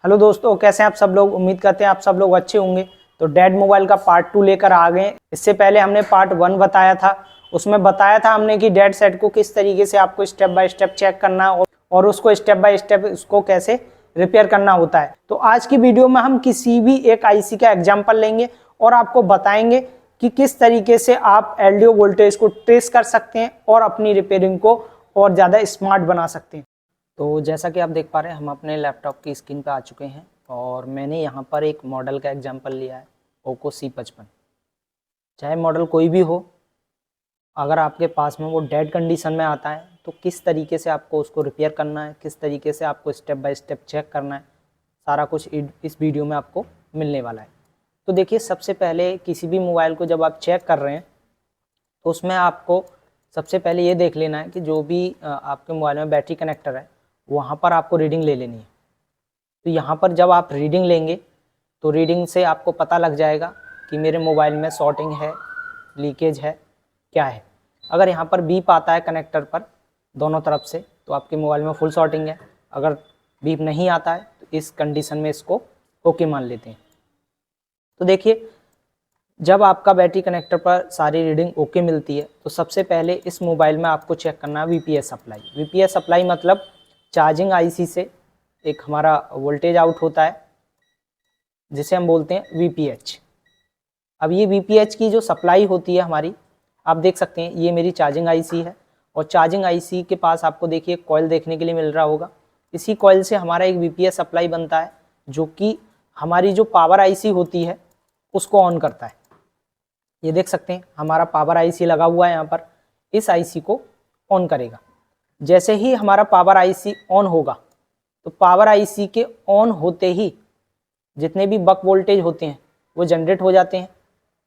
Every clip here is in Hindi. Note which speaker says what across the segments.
Speaker 1: हेलो दोस्तों, कैसे हैं आप सब लोग। उम्मीद करते हैं आप सब लोग अच्छे होंगे। तो डेड मोबाइल का पार्ट 2 लेकर आ गए। इससे पहले हमने पार्ट 1 बताया था। उसमें बताया था हमने कि डेड सेट को किस तरीके से आपको स्टेप बाय स्टेप चेक करना है और उसको स्टेप बाय स्टेप उसको कैसे रिपेयर करना होता है। तो आज की वीडियो में हम किसी भी एक आईसी का एग्जाम्पल लेंगे और आपको बताएंगे कि किस तरीके से आप एलडीओ वोल्टेज को ट्रेस कर सकते हैं और अपनी रिपेयरिंग को और ज़्यादा स्मार्ट बना सकते हैं। तो जैसा कि आप देख पा रहे हैं, हम अपने लैपटॉप की स्क्रीन पर आ चुके हैं और मैंने यहाँ पर एक मॉडल का एग्जांपल लिया है, ओप्पो C55। चाहे मॉडल कोई भी हो, अगर आपके पास में वो डेड कंडीशन में आता है तो किस तरीके से आपको उसको रिपेयर करना है, किस तरीके से आपको स्टेप बाय स्टेप चेक करना है, सारा कुछ इस वीडियो में आपको मिलने वाला है। तो देखिए, सबसे पहले किसी भी मोबाइल को जब आप चेक कर रहे हैं तो उसमें आपको सबसे पहले ये देख लेना है कि जो भी आपके मोबाइल में बैटरी कनेक्टर है वहाँ पर आपको रीडिंग ले लेनी है। तो यहाँ पर जब आप रीडिंग लेंगे तो रीडिंग से आपको पता लग जाएगा कि मेरे मोबाइल में शॉर्टिंग है, लीकेज है, क्या है। अगर यहाँ पर बीप आता है कनेक्टर पर दोनों तरफ से तो आपके मोबाइल में फुल शॉर्टिंग है। अगर बीप नहीं आता है तो इस कंडीशन में इसको ओके मान लेते हैं। तो देखिए, जब आपका बैटरी कनेक्टर पर सारी रीडिंग ओके मिलती है तो सबसे पहले इस मोबाइल में आपको चेक करना है वीपीएस सप्लाई। वीपीएस सप्लाई मतलब चार्जिंग आईसी से एक हमारा वोल्टेज आउट होता है जिसे हम बोलते हैं वीपीएच। अब ये वीपीएच की जो सप्लाई होती है हमारी, आप देख सकते हैं ये मेरी चार्जिंग आईसी है और चार्जिंग आईसी के पास आपको देखिए कॉइल देखने के लिए मिल रहा होगा। इसी कॉइल से हमारा एक वीपीएस सप्लाई बनता है जो कि हमारी जो पावर आईसी होती है उसको ऑन करता है। ये देख सकते हैं हमारा पावर आईसी लगा हुआ है यहाँ पर, इस आईसी को ऑन करेगा। जैसे ही हमारा पावर आईसी ऑन होगा तो पावर आईसी के ऑन होते ही जितने भी बक वोल्टेज होते हैं वो जनरेट हो जाते हैं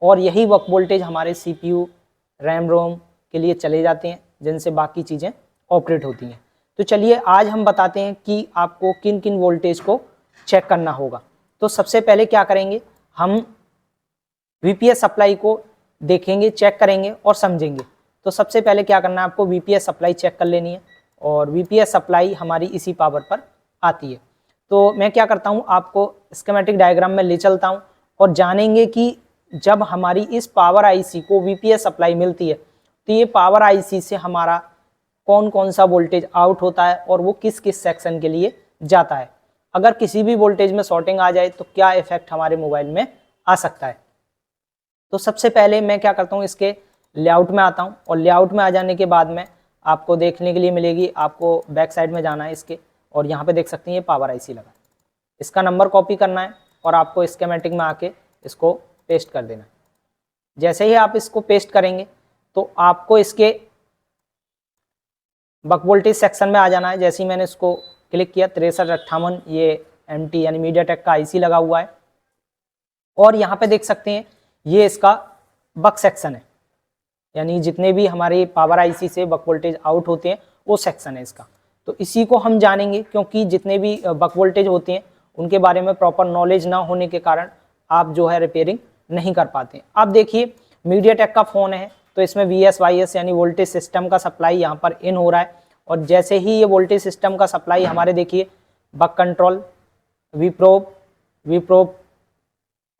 Speaker 1: और यही बक वोल्टेज हमारे सीपीयू, रैम रोम के लिए चले जाते हैं जिनसे बाकी चीज़ें ऑपरेट होती हैं। तो चलिए आज हम बताते हैं कि आपको किन किन वोल्टेज को चेक करना होगा। तो सबसे पहले क्या करेंगे, हम वीपीएस सप्लाई को देखेंगे, चेक करेंगे और समझेंगे। तो सबसे पहले क्या करना है, आपको वीपीएस सप्लाई चेक कर लेनी है और वीपीएस सप्लाई हमारी इसी पावर पर आती है। तो मैं क्या करता हूँ, आपको स्कीमेटिक डायग्राम में ले चलता हूँ और जानेंगे कि जब हमारी इस पावर आईसी को वीपीएस सप्लाई मिलती है तो ये पावर आईसी से हमारा कौन कौन सा वोल्टेज आउट होता है और वो किस किस सेक्शन के लिए जाता है। अगर किसी भी वोल्टेज में शॉर्टिंग आ जाए तो क्या इफेक्ट हमारे मोबाइल में आ सकता है। तो सबसे पहले मैं क्या करता हूँ, इसके लेआउट में आता हूँ और लेआउट में आ जाने के बाद में आपको देखने के लिए मिलेगी, आपको बैक साइड में जाना है इसके और यहाँ पे देख सकते हैं ये पावर आईसी लगा। इसका नंबर कॉपी करना है और आपको स्कीमेटिक में आके इसको पेस्ट कर देना है। जैसे ही आप इसको पेस्ट करेंगे तो आपको इसके बक वोल्टेज सेक्शन में आ जाना है। जैसे ही मैंने इसको क्लिक किया 6358, ये MT यानी मीडियाटेक का आईसी लगा हुआ है और यहाँ पे देख सकते हैं ये इसका बक सेक्शन है, यानी जितने भी हमारे पावर आईसी से बक वोल्टेज आउट होते हैं वो सेक्शन है इसका। तो इसी को हम जानेंगे क्योंकि जितने भी बक वोल्टेज होते हैं उनके बारे में प्रॉपर नॉलेज ना होने के कारण आप जो है रिपेयरिंग नहीं कर पाते। अब देखिए, मीडियाटेक का फ़ोन है तो इसमें VSYS यानी वोल्टेज सिस्टम का सप्लाई यहाँ पर इन हो रहा है और जैसे ही ये वोल्टेज सिस्टम का सप्लाई हमारे देखिए बक कंट्रोल, वीप्रोब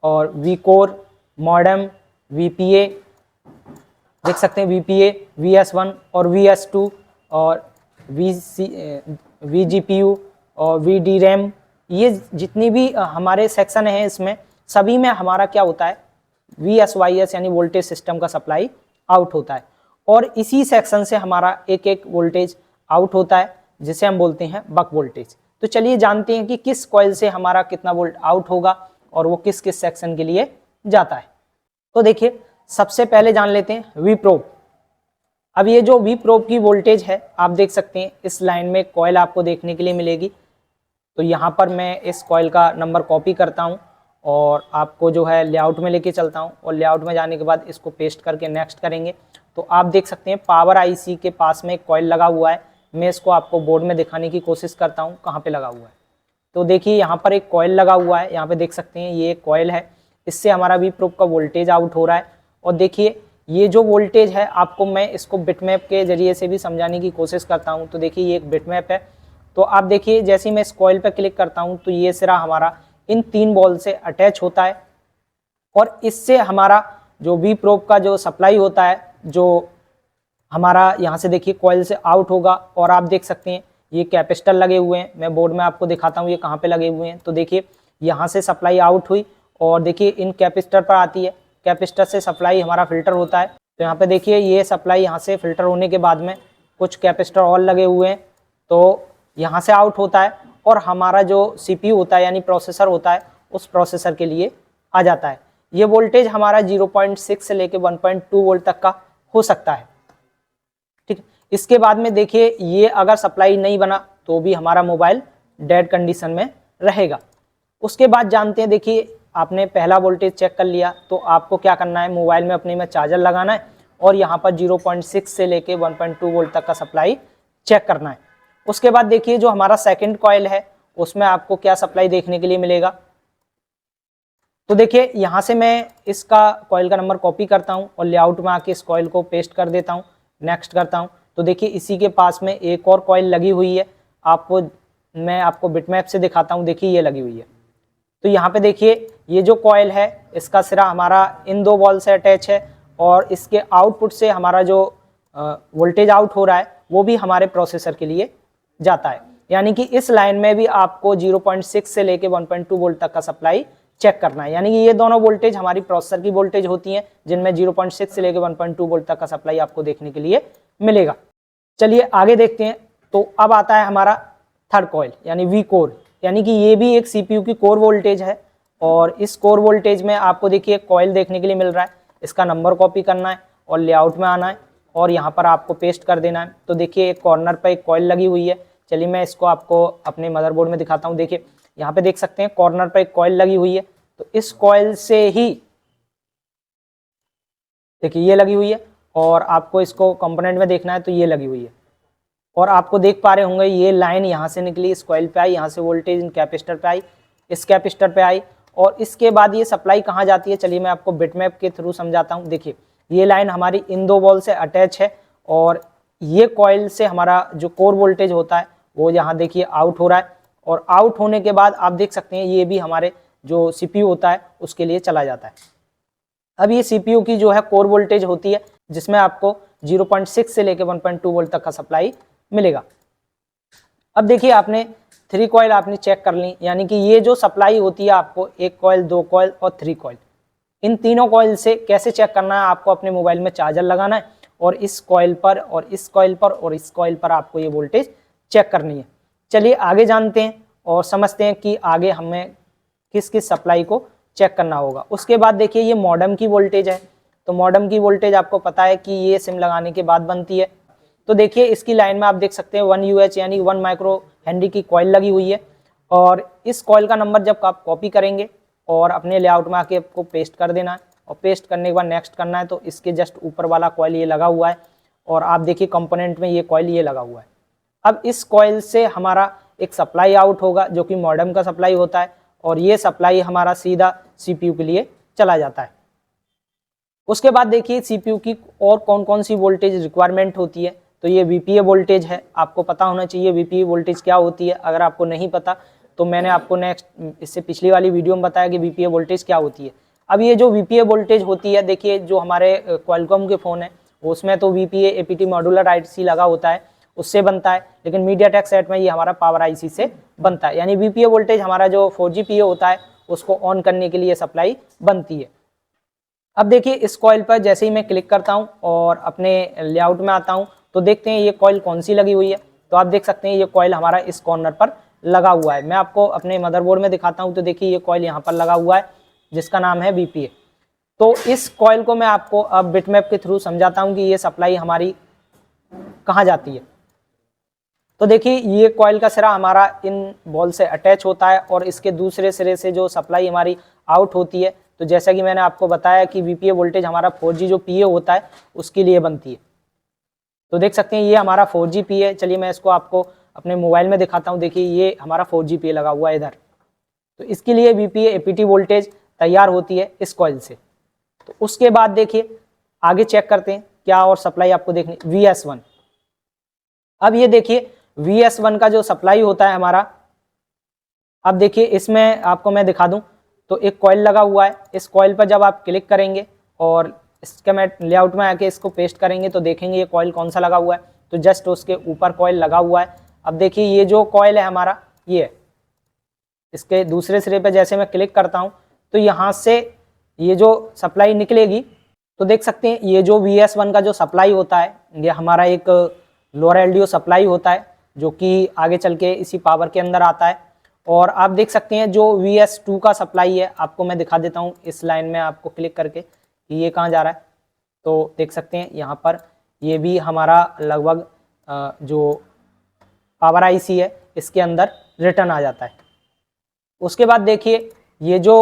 Speaker 1: और वीकोर, मॉडेम, VPA देख सकते हैं, VPA, VS1 और VS2 और VGPU और VDRAM, ये जितनी भी हमारे सेक्शन हैं इसमें सभी में हमारा क्या होता है, VSYS यानी वोल्टेज सिस्टम का सप्लाई आउट होता है और इसी सेक्शन से हमारा एक एक वोल्टेज आउट होता है जिसे हम बोलते हैं बक वोल्टेज। तो चलिए जानते हैं कि किस कॉइल से हमारा कितना वोल्ट आउट होगा और वो किस किस सेक्शन के लिए जाता है। तो देखिए, सबसे पहले जान लेते हैं वीप्रोब। अब ये जो वीप्रोब की वोल्टेज है आप देख सकते हैं इस लाइन में कॉइल आपको देखने के लिए मिलेगी। तो यहाँ पर मैं इस कॉइल का नंबर कॉपी करता हूँ और आपको जो है लेआउट में लेके चलता हूँ और लेआउट में जाने के बाद इसको पेस्ट करके नेक्स्ट करेंगे। तो आप देख सकते हैं पावर आईसी के पास में एक कॉइल लगा हुआ है। मैं इसको आपको बोर्ड में दिखाने की कोशिश करता हूँ कहाँ पे लगा हुआ है। तो देखिए यहाँ पर एक कॉइल लगा हुआ है, यहाँ पे देख सकते हैं ये एक कॉइल है, इससे हमारा वीप्रोब का वोल्टेज आउट हो रहा है। और देखिए ये जो वोल्टेज है आपको मैं इसको बिटमैप के जरिए से भी समझाने की कोशिश करता हूँ। तो देखिए ये एक बिटमैप है तो आप देखिए जैसे ही मैं इस कॉइल पर क्लिक करता हूँ तो ये सिरा हमारा इन 3 बॉल से अटैच होता है और इससे हमारा जो वी प्रोब का जो सप्लाई होता है, जो हमारा यहाँ से देखिए कॉइल से आउट होगा। और आप देख सकते हैं ये कैपेसिटर लगे हुए हैं, मैं बोर्ड में आपको दिखाता हूँ ये कहाँ पे लगे हुए हैं। तो देखिए यहाँ से सप्लाई आउट हुई और देखिए इन कैपेसिटर पर आती है, कैपेसिटर से सप्लाई हमारा फिल्टर होता है। तो यहाँ पे देखिए ये सप्लाई यहाँ से फिल्टर होने के बाद में कुछ कैपेसिटर और लगे हुए हैं, तो यहाँ से आउट होता है और हमारा जो CPU होता है यानी प्रोसेसर होता है उस प्रोसेसर के लिए आ जाता है। ये वोल्टेज हमारा 0.6 से लेके 1.2 वोल्ट तक का हो सकता है। ठीक, इसके बाद में देखिए ये अगर सप्लाई नहीं बना तो भी हमारा मोबाइल डेड कंडीशन में रहेगा। उसके बाद जानते हैं, देखिए आपने पहला वोल्टेज चेक कर लिया तो आपको क्या करना है, मोबाइल में अपने में चार्जर लगाना है और यहाँ पर 0.6 से लेके 1.2 वोल्ट तक का सप्लाई चेक करना है। उसके बाद देखिए जो हमारा सेकंड कॉइल है उसमें आपको क्या सप्लाई देखने के लिए मिलेगा। तो देखिए यहाँ से मैं इसका कॉइल का नंबर कॉपी करता हूँ और लेआउट में आके इस कॉइल को पेस्ट कर देता हूँ, नेक्स्ट करता हूँ। तो देखिए इसी के पास में एक और कॉइल लगी हुई है, मैं आपको बिटमैप से दिखाता हूँ। देखिए ये लगी हुई है। तो यहाँ पे देखिए ये जो कॉइल है इसका सिरा हमारा इन 2 बॉल से अटैच है और इसके आउटपुट से हमारा जो वोल्टेज आउट हो रहा है वो भी हमारे प्रोसेसर के लिए जाता है। यानी कि इस लाइन में भी आपको 0.6 से लेके 1.2 वोल्ट तक का सप्लाई चेक करना है। यानी कि ये दोनों वोल्टेज हमारी प्रोसेसर की वोल्टेज होती हैं जिनमें 0.6 से लेके 1.2 वोल्ट तक का सप्लाई आपको देखने के लिए मिलेगा। चलिए आगे देखते हैं। तो अब आता है हमारा थर्ड कॉइल यानी वी कोर, यानी कि ये भी एक CPU की कोर वोल्टेज है और इस कोर वोल्टेज में आपको देखिए कॉइल देखने के लिए मिल रहा है। इसका नंबर कॉपी करना है और लेआउट में आना है और यहाँ पर आपको पेस्ट कर देना है। तो देखिए एक कॉर्नर पर एक कॉइल लगी हुई है। चलिए मैं इसको आपको अपने मदरबोर्ड में दिखाता हूँ। देखिए यहाँ पे देख सकते हैं कॉर्नर पर एक कॉइल लगी हुई है। तो इस कॉइल से ही देखिए ये लगी हुई है और आपको इसको कंपोनेंट में देखना है तो ये लगी हुई है और आपको देख पा रहे होंगे ये लाइन यहाँ से निकली, इस कॉइल पे आई, यहाँ से वोल्टेज इन कैपेसिटर पे आई, इस कैपेसिटर पे आई और इसके बाद ये सप्लाई कहाँ जाती है, चलिए मैं आपको बिटमैप के थ्रू समझाता हूँ। देखिए ये लाइन हमारी इन 2 बॉल से अटैच है और ये कॉइल से हमारा जो कोर वोल्टेज होता है वो यहाँ देखिए आउट हो रहा है और आउट होने के बाद आप देख सकते हैं ये भी हमारे जो CPU होता है उसके लिए चला जाता है। अब ये CPU की जो है कोर वोल्टेज होती है जिसमें आपको 0.6 से लेके 1.2 वोल्ट तक का सप्लाई मिलेगा। अब देखिए आपने 3 कॉइल आपने चेक कर ली, यानी कि ये जो सप्लाई होती है आपको 1 कॉइल, 2 कॉइल और 3 कॉइल, इन तीनों कॉइल से कैसे चेक करना है, आपको अपने मोबाइल में चार्जर लगाना है और इस कॉइल पर और इस कॉइल पर और इस कॉइल पर आपको ये वोल्टेज चेक करनी है। चलिए आगे जानते हैं और समझते हैं कि आगे हमें किस किस सप्लाई को चेक करना होगा। उसके बाद देखिए ये मॉडेम की वोल्टेज है। तो मॉडेम की वोल्टेज आपको पता है कि ये सिम लगाने के बाद बनती है। तो देखिए इसकी लाइन में आप देख सकते हैं 1 UH यानी 1 माइक्रो हेनरी की कॉइल लगी हुई है और इस कॉइल का नंबर जब आप कॉपी करेंगे और अपने लेआउट में आके आपको पेस्ट कर देना है और पेस्ट करने के बाद नेक्स्ट करना है। तो इसके जस्ट ऊपर वाला कॉइल ये लगा हुआ है और आप देखिए कंपोनेंट में ये कॉइल ये लगा हुआ है। अब इस कॉइल से हमारा एक सप्लाई आउट होगा जो कि मॉडेम का सप्लाई होता है और ये सप्लाई हमारा सीधा CPU के लिए चला जाता है। उसके बाद देखिए CPU की और कौन कौन सी वोल्टेज रिक्वायरमेंट होती है। तो ये VPA वोल्टेज है, आपको पता होना चाहिए VPA वोल्टेज क्या होती है। अगर आपको नहीं पता तो मैंने आपको नेक्स्ट इससे पिछली वाली वीडियो में बताया कि VPA वोल्टेज क्या होती है। अब ये जो VPA वोल्टेज होती है, देखिए जो हमारे क्वालकॉम के फ़ोन है उसमें तो VPA APT मॉड्यूलर IC लगा होता है, उससे बनता है, लेकिन MediaTek सेट में ये हमारा पावर IC से बनता है। यानी VPA वोल्टेज हमारा जो 4G PA होता है उसको ऑन करने के लिए सप्लाई बनती है। अब देखिए इस कॉइल पर जैसे ही मैं क्लिक करता हूं और अपने लेआउट में आता हूं तो देखते हैं ये कॉइल कौन सी लगी हुई है। तो आप देख सकते हैं ये कॉइल हमारा इस कॉर्नर पर लगा हुआ है। मैं आपको अपने मदरबोर्ड में दिखाता हूं। तो देखिए ये कॉइल यहाँ पर लगा हुआ है जिसका नाम है VPA। तो इस कॉइल को मैं आपको अब बिटमैप के थ्रू समझाता हूँ कि ये सप्लाई हमारी कहाँ जाती है। तो देखिए ये कॉइल का सिरा हमारा इन बॉल से अटैच होता है और इसके दूसरे सिरे से जो सप्लाई हमारी आउट होती है, तो जैसा कि मैंने आपको बताया कि VPA वोल्टेज हमारा 4G जो PA होता है उसके लिए बनती है। तो देख सकते हैं ये हमारा 4G PA है। चलिए मैं इसको आपको अपने मोबाइल में दिखाता हूँ। देखिए ये हमारा 4G PA लगा हुआ है इधर। तो इसके लिए VPA APT वोल्टेज तैयार होती है इस कॉइल से। तो उसके बाद देखिए आगे चेक करते हैं क्या और सप्लाई आपको देखनी। VS1, अब ये देखिए VS1 का जो सप्लाई होता है हमारा, अब देखिए इसमें आपको मैं दिखा दूं तो एक कॉइल लगा हुआ है। इस कॉइल पर जब आप क्लिक करेंगे और इसके मैं लेआउट में आके इसको पेस्ट करेंगे तो देखेंगे ये कॉइल कौन सा लगा हुआ है, तो जस्ट उसके ऊपर कॉइल लगा हुआ है। अब देखिए ये जो कॉइल है हमारा ये है, इसके दूसरे सिरे पे जैसे मैं क्लिक करता हूँ तो यहाँ से ये जो सप्लाई निकलेगी, तो देख सकते हैं ये जो VS1 का जो सप्लाई होता है ये हमारा एक लोअर LDO सप्लाई होता है जो कि आगे चल के इसी पावर के अंदर आता है। और आप देख सकते हैं जो VS2 का सप्लाई है, आपको मैं दिखा देता हूँ इस लाइन में आपको क्लिक करके कि ये कहाँ जा रहा है। तो देख सकते हैं यहाँ पर ये भी हमारा लगभग जो पावर IC है इसके अंदर रिटर्न आ जाता है। उसके बाद देखिए ये जो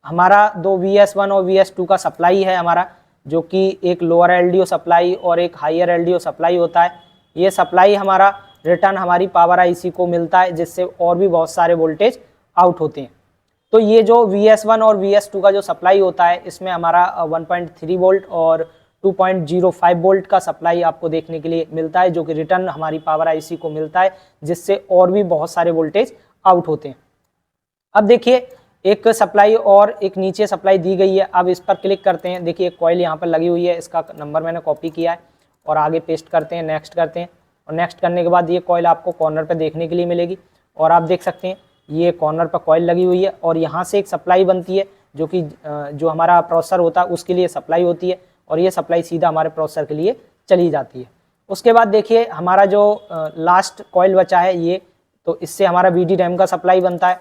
Speaker 1: हमारा दो VS1 और VS2 का सप्लाई है हमारा, जो कि एक लोअर LDO सप्लाई और एक हायर LDO सप्लाई होता है, ये सप्लाई हमारा रिटर्न हमारी पावर IC को मिलता है जिससे और भी बहुत सारे वोल्टेज आउट होते हैं। तो ये जो VS1 और VS2 का जो सप्लाई होता है इसमें हमारा 1.3 वोल्ट और 2.05 वोल्ट का सप्लाई आपको देखने के लिए मिलता है, जो कि रिटर्न हमारी पावर IC को मिलता है जिससे और भी बहुत सारे वोल्टेज आउट होते हैं। अब देखिए एक सप्लाई और एक नीचे सप्लाई दी गई है। अब इस पर क्लिक करते हैं, देखिए एक कॉइल यहाँ पर लगी हुई है, इसका नंबर मैंने कॉपी किया है और आगे पेस्ट करते हैं, नेक्स्ट करते हैं और नेक्स्ट करने के बाद ये कॉइल आपको कॉर्नर पे देखने के लिए मिलेगी। और आप देख सकते हैं ये कॉर्नर पर कॉइल लगी हुई है और यहाँ से एक सप्लाई बनती है जो कि जो हमारा प्रोसेसर होता है उसके लिए सप्लाई होती है और ये सप्लाई सीधा हमारे प्रोसेसर के लिए चली जाती है। उसके बाद देखिए हमारा जो लास्ट कॉइल बचा है ये, तो इससे हमारा VDRAM का सप्लाई बनता है।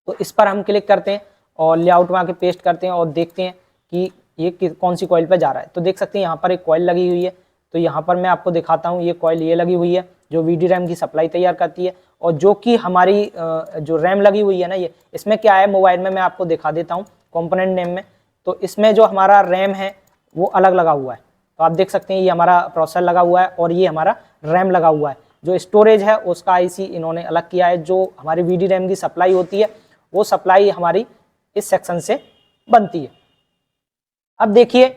Speaker 1: तो इस पर हम क्लिक करते हैं और लेआउट में आके पेस्ट करते हैं और देखते हैं कि ये कौन सी कॉइल पे जा रहा है। तो देख सकते हैं यहाँ पर एक कॉइल लगी हुई है, तो यहाँ पर मैं आपको दिखाता हूँ ये कॉइल ये लगी हुई है जो VDRAM की सप्लाई तैयार करती है। और जो कि हमारी जो रैम लगी हुई है ना, ये इसमें क्या है मोबाइल में मैं आपको दिखा देता हूँ कंपोनेंट नेम में। तो इसमें जो हमारा रैम है वो अलग लगा हुआ है, तो आप देख सकते हैं ये हमारा प्रोसेसर लगा हुआ है और ये हमारा रैम लगा हुआ है। जो स्टोरेज है उसका IC इन्होंने अलग किया है। जो हमारी VDRAM की सप्लाई होती है वो सप्लाई हमारी इस सेक्शन से बनती है। अब देखिए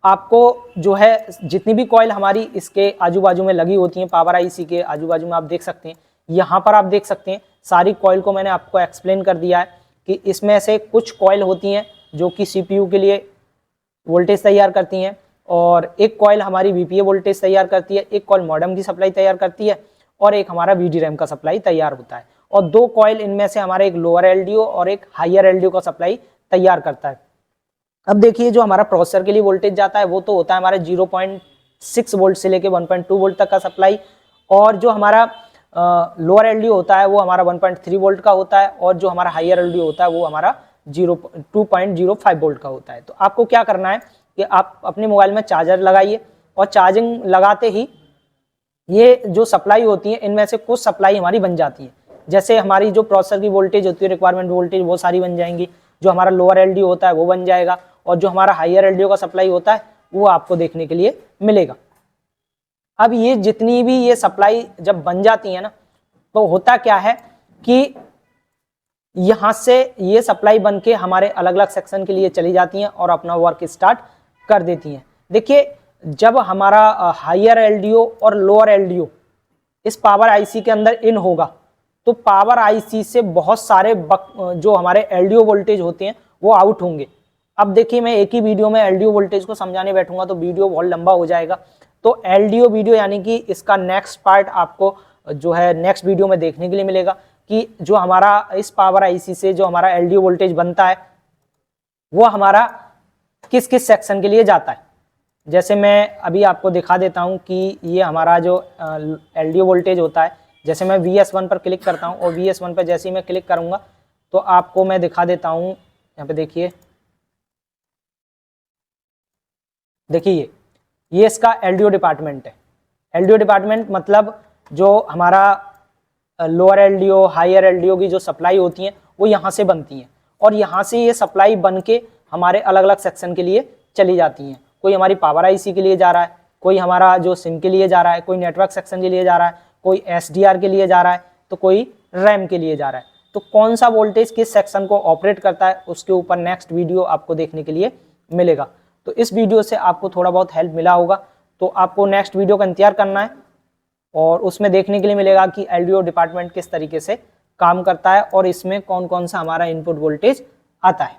Speaker 1: आपको जो है जितनी भी कॉइल हमारी इसके आजू बाजू में लगी होती हैं पावर IC के आजू बाजू में, आप देख सकते हैं यहाँ पर आप देख सकते हैं सारी कॉइल को मैंने आपको एक्सप्लेन कर दिया है कि इसमें से कुछ कॉइल होती हैं जो कि CPU के लिए वोल्टेज तैयार करती हैं और एक कॉइल हमारी VPA वोल्टेज तैयार करती है, एक कॉइल मॉडेम की सप्लाई तैयार करती है और एक हमारा VDRAM का सप्लाई तैयार होता है। और दो कॉइल इनमें से हमारा एक लोअर LDO और एक हायर LDO का सप्लाई तैयार करता है। अब देखिए जो हमारा प्रोसेसर के लिए वोल्टेज जाता है वो तो होता है हमारे 0.6 वोल्ट से लेके 1.2 वोल्ट तक का सप्लाई, और जो हमारा लोअर LDO होता है वो हमारा 1.3 वोल्ट का होता है और जो हमारा हायर LDO होता है वो हमारा 2.05 वोल्ट का होता है। तो आपको क्या करना है कि आप अपने मोबाइल में चार्जर लगाइए और चार्जिंग लगाते ही ये जो सप्लाई होती है इनमें से कुछ सप्लाई हमारी बन जाती है। जैसे हमारी जो प्रोसेसर की वोल्टेज होती है रिक्वायरमेंट वोल्टेज वो सारी बन जाएंगी, जो हमारा लोअर LDO होता है वो बन जाएगा और जो हमारा हायर LDO का सप्लाई होता है वो आपको देखने के लिए मिलेगा। अब ये जितनी भी ये सप्लाई जब बन जाती है ना, तो होता क्या है कि यहाँ से ये सप्लाई बन के हमारे अलग अलग सेक्शन के लिए चली जाती हैं और अपना वर्क स्टार्ट कर देती हैं। देखिए जब हमारा हायर LDO और लोअर LDO इस पावर IC के अंदर इन होगा तो पावर IC से बहुत सारे जो हमारे LDO वोल्टेज होते हैं वो आउट होंगे। अब देखिए मैं एक ही वीडियो में LDO वोल्टेज को समझाने बैठूंगा तो वीडियो बहुत लंबा हो जाएगा, तो LDO वीडियो यानी कि इसका नेक्स्ट पार्ट आपको जो है नेक्स्ट वीडियो में देखने के लिए मिलेगा कि जो हमारा इस पावर IC से जो हमारा LDO वोल्टेज बनता है वो हमारा किस किस सेक्शन के लिए जाता है। जैसे मैं अभी आपको दिखा देता हूं कि ये हमारा जो LDO वोल्टेज होता है, जैसे मैं VS1 पर क्लिक करता हूं और VS1 पर जैसे ही मैं क्लिक करूंगा तो आपको मैं दिखा देता हूं, यहाँ पे देखिए ये इसका LDO डिपार्टमेंट है। LDO डिपार्टमेंट मतलब जो हमारा लोअर LDO हायर LDO की जो सप्लाई होती हैं वो यहाँ से बनती हैं और यहाँ से ये सप्लाई बन के हमारे अलग अलग सेक्शन के लिए चली जाती हैं। कोई हमारी पावर IC के लिए जा रहा है, कोई हमारा जो सिम के लिए जा रहा है, कोई नेटवर्क सेक्शन के लिए जा रहा है, कोई SDR के लिए जा रहा है, तो कोई रैम के लिए जा रहा है। तो कौन सा वोल्टेज किस सेक्शन को ऑपरेट करता है उसके ऊपर नेक्स्ट वीडियो आपको देखने के लिए मिलेगा। तो इस वीडियो से आपको थोड़ा बहुत हेल्प मिला होगा, तो आपको नेक्स्ट वीडियो का इंतजार करना है और उसमें देखने के लिए मिलेगा कि एलडीओ डिपार्टमेंट किस तरीके से काम करता है और इसमें कौन कौन सा हमारा इनपुट वोल्टेज आता है।